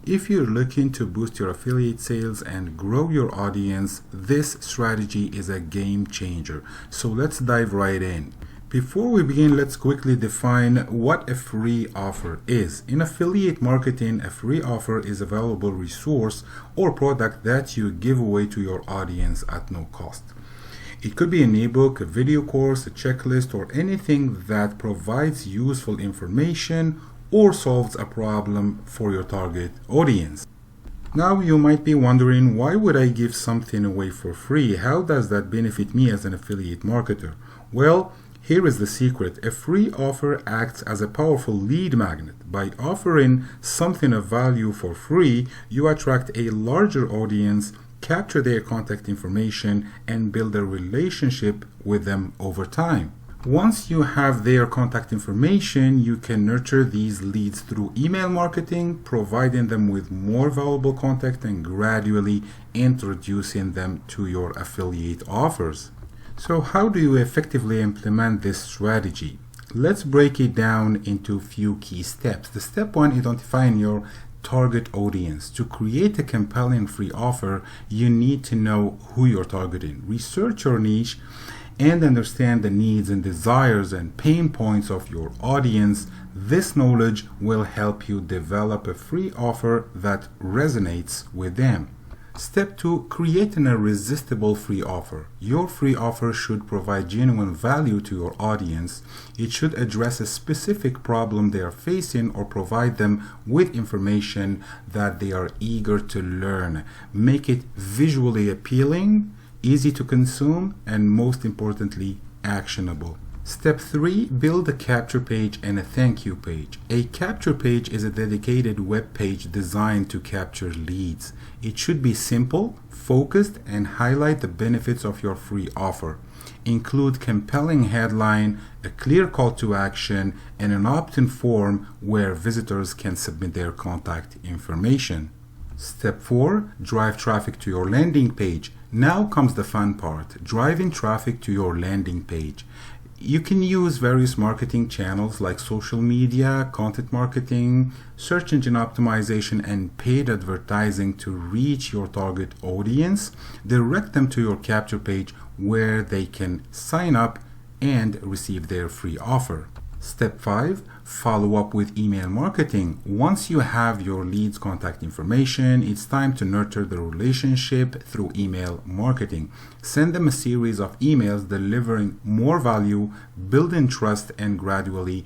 If you're looking to boost your affiliate sales and grow your audience, this strategy is a game changer. So let's dive right in. Before we begin, let's quickly define what a free offer is. In affiliate marketing, a free offer is a valuable resource or product that you give away to your audience at no cost. It could be an ebook, a video course, a checklist, or anything that provides useful information or solves a problem for your target audience. Now you might be wondering, why would I give something away for free? How does that benefit me as an affiliate marketer? Well, here is the secret. A free offer acts as a powerful lead magnet. By offering something of value for free, you attract a larger audience, capture their contact information, and build a relationship with them over time. Once you have their contact information, you can nurture these leads through email marketing, providing them with more valuable contact and gradually introducing them to your affiliate offers. So how do you effectively implement this strategy? Let's break it down into a few key steps. The step one, identifying your target audience. To create a compelling free offer, you need to know who you're targeting. Research your niche and understand the needs and desires and pain points of your audience. This knowledge will help you develop a free offer that resonates with them. Step 2, create an irresistible free offer. Your free offer should provide genuine value to your audience. It should address a specific problem they are facing or provide them with information that they are eager to learn. Make it visually appealing, easy to consume, and most importantly, actionable. Step 3, build a capture page and a thank you page. A capture page is a dedicated web page designed to capture leads. It should be simple, focused, and highlight the benefits of your free offer. Include compelling headline, a clear call to action, and an opt-in form where visitors can submit their contact information. Step 4, drive traffic to your landing page. Now comes the fun part, driving traffic to your landing page. You can use various marketing channels like social media, content marketing, search engine optimization, and paid advertising to reach your target audience. Direct them to your capture page where they can sign up and receive their free offer. Step 5, follow up with email marketing. Once you have your leads' contact information, it's time to nurture the relationship through email marketing. Send them a series of emails delivering more value, building trust, and gradually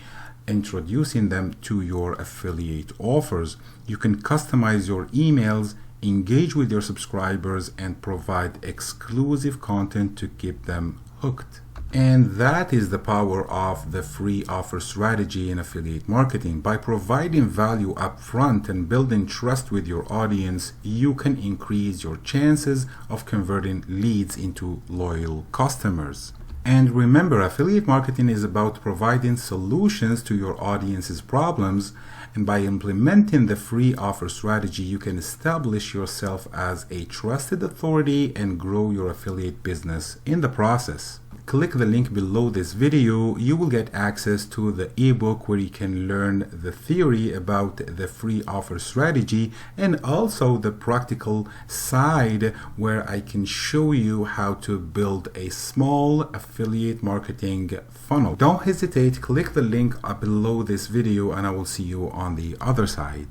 introducing them to your affiliate offers. You can customize your emails, engage with your subscribers, and provide exclusive content to keep them hooked. And that is the power of the free offer strategy in affiliate marketing. By providing value upfront and building trust with your audience, you can increase your chances of converting leads into loyal customers. And remember, affiliate marketing is about providing solutions to your audience's problems. And by implementing the free offer strategy, you can establish yourself as a trusted authority and grow your affiliate business in the process. Click the link below this video. You will get access to the ebook where you can learn the theory about the free offer strategy and also the practical side where I can show you how to build a small affiliate marketing funnel. Don't hesitate, click the link below this video and I will see you on the other side.